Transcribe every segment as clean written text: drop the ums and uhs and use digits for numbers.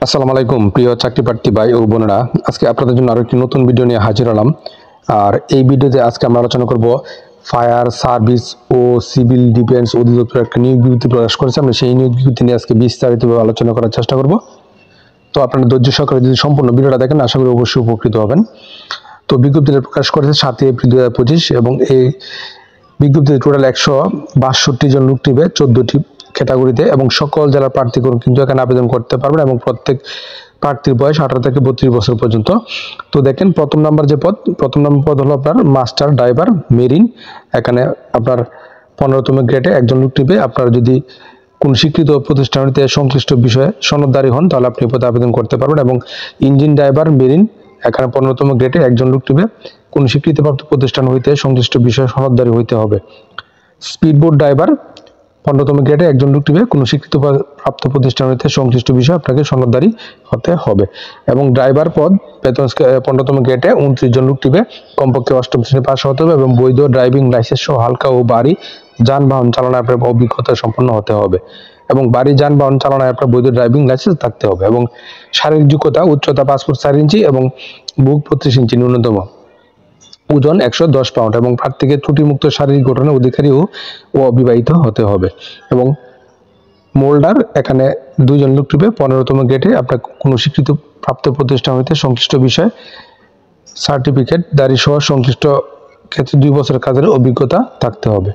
আসসালামু আলাইকুম প্রিয় চাকরি প্রার্থী ভাই ও বোনেরা, আজকে আপনাদের জন্য আরো একটি নতুন ভিডিও নিয়ে হাজির হলাম। আর এই ভিডিওতে আজকে আমরা আলোচনা করব ফায়ার সার্ভিস ও সিভিল ডিফেন্স অধিদপ্তর একটা নিয়োগ বিজ্ঞপ্তি প্রকাশ করেছে। আমরা সেই নিয়োগ বিজ্ঞপ্তি নিয়ে আজকে বিস্তারিতভাবে আলোচনা করার চেষ্টা করব। তো আপনারা ধৈর্য সহকারে যদি সম্পূর্ণ ভিডিওটা দেখেন, আশা করি অবশ্যই উপকৃত হবেন। তো বিজ্ঞপ্তিটা প্রকাশ করেছে 7 এপ্রিল 2025 এবং এই বিজ্ঞপ্তিতে টোটাল 162 জন লোক নিবে 14টি ক্যাটাগরিতে এবং সকল জেলার প্রার্থীগণ কিন্তু এখানে আবেদন করতে পারবেন এবং প্রত্যেক প্রার্থীর বয়স 18 থেকে 32 বছর পর্যন্ত। তো দেখেন প্রথম নম্বর পদ হলো আপনার মাস্টার ড্রাইভার মেরিন। এখানে আপনার 15তম গ্রেডে একজন লোক নিবে। আপনার যদি কোন স্বীকৃত প্রতিষ্ঠানটিতে সংশ্লিষ্ট বিষয়ে সনদধারী হন তাহলে আপনি পদে আবেদন করতে পারবেন। এবং ইঞ্জিন ড্রাইভার মেরিন, এখানে 15তম গ্রেডে একজন লোক নিবে। কোন স্বীকৃতিপ্রাপ্ত প্রতিষ্ঠান হইতে সংশ্লিষ্ট বিষয়ে সনদধারী হইতে হবে। স্পিডবোট ড্রাইভার 15তম গ্রেডে একজন লোক নিবে। কোন স্বীকৃত প্রাপ্ত প্রতিষ্ঠান হইতে সংশ্লিষ্ট বিষয়ে আপনাকে সনদধারী হতে হবে। এবং ড্রাইভার পদ বেতন 15তম গ্রেডে 29 জন লোক নিবে। কমপক্ষে 8ম শ্রেণী পাস হতে হবে এবং বৈধ ড্রাইভিং লাইসেন্স সহ হালকা ও ভারী যানবাহন চালানোর অভিজ্ঞতা সম্পন্ন হতে হবে এবং ভারী যানবাহন চালানোর আপনার বৈধ ড্রাইভিং লাইসেন্স থাকতে হবে। এবং শারীরিক যোগ্যতা উচ্চতা 5 ফুট 4 ইঞ্চি এবং বুক 25 ইঞ্চি ন্যূনতম, ওজন 110 পাউন্ড এবং প্রার্থীকে ত্রুটিমুক্ত শারীরিক গঠনের অধিকারী ও অবিবাহিত হতে হবে। এবং মোল্ডার, এখানে 2 জন লোক নিবে। 15তম গ্রেডে আপনার কোনো স্বীকৃত প্রাপ্ত প্রতিষ্ঠান হইতে সংশ্লিষ্ট বিষয়ে সার্টিফিকেট দাঁড়ি সহ সংশ্লিষ্ট ক্ষেত্রে 2 বছরের কাজের অভিজ্ঞতা থাকতে হবে।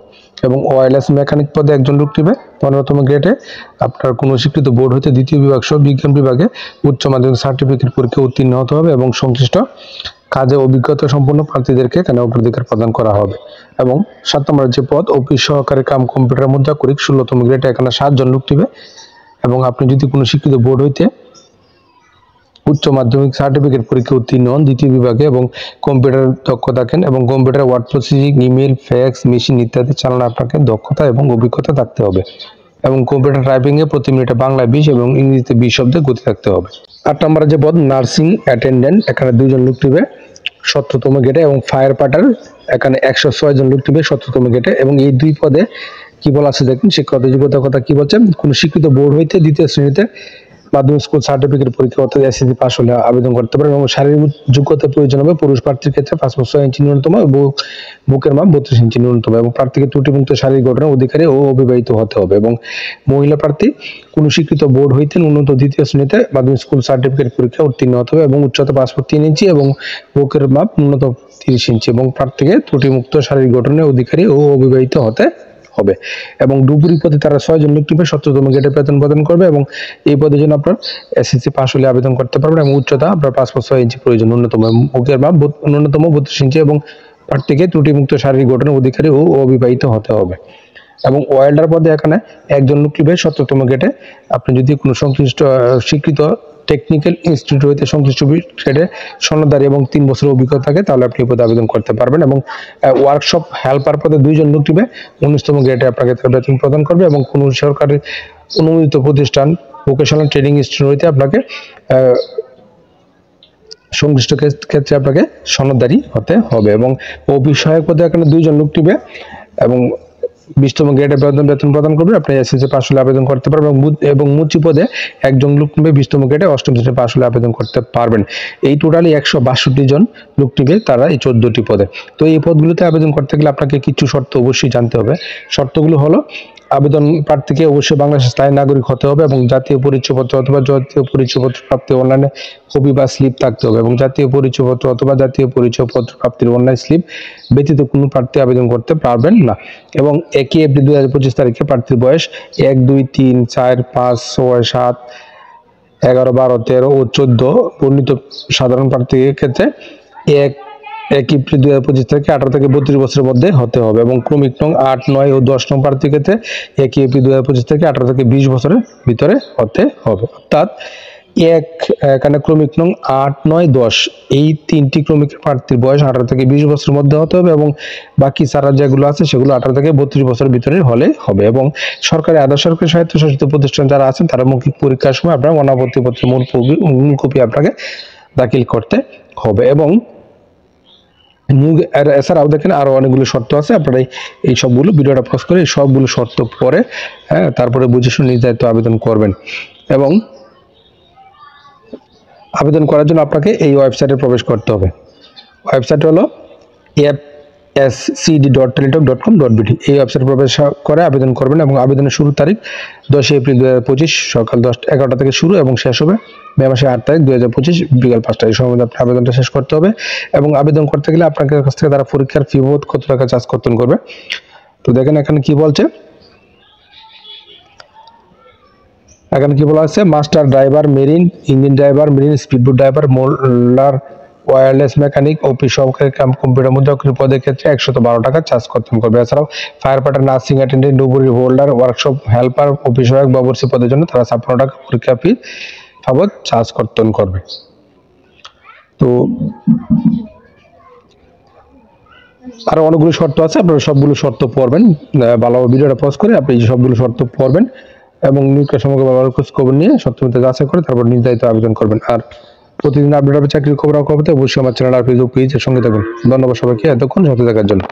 এবং ওয়্যারলেস মেকানিক পদে একজন লোক নিবে। 15তম গ্রেডে আপনার কোনো স্বীকৃত বোর্ড হইতে দ্বিতীয় বিভাগ সহ বিজ্ঞান বিভাগে উচ্চ মাধ্যমিক সার্টিফিকেট পরীক্ষা উত্তীর্ণ হতে হবে এবং সংশ্লিষ্ট কাজে অভিজ্ঞতা সম্পন্ন প্রার্থীদেরকে এখানে অগ্রাধিকার প্রদান করা হবে। এবং 7 নম্বর যে পদ অফিস সহকারী কাম কম্পিউটার মুদ্রা করিক 16তম গ্রেডে এখানে 7 জন লোক নিবে। এবং আপনি যদি কোনো স্বীকৃত বোর্ড হইতে উচ্চ মাধ্যমিক সার্টিফিকেট পরীক্ষা উত্তীর্ণ হন দ্বিতীয় বিভাগে এবং কম্পিউটার দক্ষ থাকেন এবং computer word processing, email, fax machine ইত্যাদি চালানো আপনাকে দক্ষতা এবং অভিজ্ঞতা থাকতে হবে। এবং কম্পিউটার টাইপিং এ প্রতি মিনিটে বাংলায় 20 এবং ইংরেজিতে 20 শব্দের গতি থাকতে হবে। 8 নম্বরে যে পদ নার্সিং অ্যাটেন্ডেন্ট, এখানে 2 জন লোক নিবে 17তম গ্রেডে। এবং ফায়ার পাটার, এখানে 106 জন লোক নিবে 17তম গ্রেডে। এবং এই 2 পদে কি বলা আছে দেখুন, শিক্ষাগত যোগ্যতার কথা কি বলছেন। কোন স্বীকৃত বোর্ড হইতে দ্বিতীয় শ্রেণীতে মাধ্যমিক স্কুল সার্টিফিকেট পরীক্ষা অর্থাৎ এসএসসি পাস হলে আবেদন করতে পারেন। এবং শারীরিক যোগ্যতা প্রয়োজন হবে পুরুষ প্রার্থীর ক্ষেত্রে 5 ফুট 6 ইঞ্চি ন্যূনতম, বুকের মাপ 32 ইঞ্চি ন্যূনতম এবং প্রার্থীকে ত্রুটিমুক্ত শারীরিক গঠনের অধিকারী ও অবিবাহিত হতে হবে। এবং মহিলা প্রার্থী কোন স্বীকৃত বোর্ড হইতে ন্যূনতম দ্বিতীয় শ্রেণীতে মাধ্যমিক স্কুল সার্টিফিকেট পরীক্ষা উত্তীর্ণ হতে হবে এবং উচ্চতা 5 ফুট 3 ইঞ্চি এবং বুকের মাপ ন্যূনতম 30 ইঞ্চি এবং প্রার্থীকে ত্রুটিমুক্ত শারীরিক গঠনের অধিকারী ও অবিবাহিত হতে হবে। এবং ডুবুরি পদে তারা 6 জন লোক নিবে 17তম গ্রেডে বেতন প্রদান করবে এবং এই পদের জন্য আপনার এসএসসি পাস হলে আবেদন করতে পারবেন। এবং উচ্চতা আপনার 5 ফুট 6 ইঞ্চি প্রয়োজন ন্যূনতম, বুকের মাপ ন্যূনতম 32 ইঞ্চি এবং প্রার্থীকে ত্রুটিমুক্ত শারীরিক গঠনের অধিকারী ও অবিবাহিত হতে হবে। এবং ওয়েল্ডার পদে এখানে একজন লোক নিবে 17তম গ্রেডে। আপনি যদি কোনো সংশ্লিষ্ট স্বীকৃত টেকনিক্যাল ইনস্টিটিউট হইতে সংশ্লিষ্ট গ্রেডে সনদধারী এবং 3 বছরের অভিজ্ঞতা থাকে তাহলে আপনি পদে আবেদন করতে পারবেন। এবং ওয়ার্কশপ হেল্পার পদে 2 জন লোক নিবে 19তম গ্রেডে আপনাকে তার বেতন প্রদান করবে। এবং কোনো সরকারি অনুমোদিত প্রতিষ্ঠান ভোকেশনাল ট্রেনিং ইনস্টিটিউট হইতে আপনাকে সংশ্লিষ্ট ক্ষেত্রে আপনাকে সনদধারী হতে হবে। এবং অফিস সহায়ক পদে এখানে 2 জন লোক নিবে এবং 20তম গ্রেডে বেতন প্রদান করবে। আপনি এসএসসি পাস হলে আবেদন করতে পারবেন। এবং মুচি পদে একজন লোক নিবে 20তম গ্রেডে 8ম শ্রেণী পাস হলে আবেদন করতে পারবেন। এই টোটালি 162 জন লোক নিবে তারা এই 14টি পদে। তো এই পদগুলোতে আবেদন করতে গেলে আপনাকে কিছু শর্ত অবশ্যই জানতে হবে। শর্তগুলো হলো আবেদন প্রার্থীকে অবশ্যই বাংলাদেশের স্থায়ী নাগরিক হতে হবে এবং জাতীয় পরিচয়পত্র অথবা জাতীয় পরিচয়পত্র প্রাপ্তির অনলাইনে কপি বা স্লিপ থাকতে হবে। এবং জাতীয় পরিচয়পত্র অথবা জাতীয় পরিচয়পত্র প্রাপ্তির অনলাইন স্লিপ ব্যতীত কোনো প্রার্থী আবেদন করতে পারবেন না। এবং 1 এপ্রিল 2025 তারিখে প্রার্থীর বয়স 1, 2, 3, 4, 5, 6, 7, 11, 12, 13 ও 14 বর্ণিত সাধারণ প্রার্থীর ক্ষেত্রে 1 এপ্রিল 2025 তারিখে 18 থেকে 32 বছরের মধ্যে হতে হবে। এবং ক্রমিক নং 8, 9 ও 10 নং প্রার্থীর ক্ষেত্রে 1 এপ্রিল 2025 থেকে 18 থেকে 20 বছরের ভিতরে হতে হবে। অর্থাৎ এখানে ক্রমিক নং 8, 9, 10 এই 3টি ক্রমিকের প্রার্থীর বয়স 18 থেকে 20 বছরের মধ্যে হতে হবে এবং বাকি সারা যেগুলো আছে সেগুলো 18 থেকে 32 বছরের ভিতরে হলে হবে। এবং সরকারি আধা সরকারি স্বায়ত্তশাসিত প্রতিষ্ঠান যারা আছেন তারা মৌখিক পরীক্ষার সময় আপনার অনাবর্তি পত্রের মূল কপি আপনাকে দাখিল করতে হবে। এবং এছাড়াও দেখেন আরো অনেকগুলো শর্ত আছে। আপনারা এই সবগুলো ভিডিওটা পজ করে এই সবগুলো শর্ত পরে তারপরে বুঝে শুনে নির্ধারিত আবেদন করবেন। এবং আবেদন করার জন্য আপনাকে এই ওয়েবসাইটে প্রবেশ করতে হবে। ওয়েবসাইট হলো fscd.teletalk.com.bt। এই ওয়েবসাইটে প্রবেশ করে আবেদন করবেন এবং আবেদনের শুরুর তারিখ 10 এপ্রিল 2025 সকাল 11টা থেকে শুরু এবং শেষ হবে মে মাসের 8 তারিখ 2025 বিকাল 5টা। এই সময় আপনি আবেদনটা শেষ করতে হবে এবং আবেদন করতে গেলে আপনার কাছ থেকে তারা পরীক্ষার ফি বাবদ কত টাকা চার্জ করবে। তো দেখেন এখানে কি বলছে, এখানে কি বলা আছে, master driver, marine engine driver, marine speedboat driver, molder, wireless mechanic, office সহকারী, কম্পিউটার মুদ্রাক্ষরিক পদের ক্ষেত্রে 112 টাকা চার্জ করবে। এছাড়াও ফায়ার ফাইটার, নার্সিং অ্যাটেন্ডেন্ট, ডুবুরি হোল্ডার, ওয়ার্কশপ হেল্পার, অফিস সহায়ক, বাবুর্চি পদের জন্য তারা 56 টাকা পরীক্ষা ফি বাবদ চার্জ করবে। তো আরো অনেকগুলো শর্ত আছে, আপনারা সবগুলো শর্ত পড়বেন, ভালোভাবে ভিডিওটা পজ করে আপনি এই সবগুলো শর্ত পড়বেন এবং নিয়োগের সমগ্র ব্যবহার খোঁজখবর নিয়ে সত্যমিথ্যা যাচাই করে তারপর নির্ধারিত আবেদন করবেন। আর প্রতিদিন আপডেট হবে চাকরির খবর অবশ্যই আমার চ্যানেল আর ফেসবুক পেজের সঙ্গে থাকুন। ধন্যবাদ সবাইকে এতক্ষণ সাথে থাকার জন্য।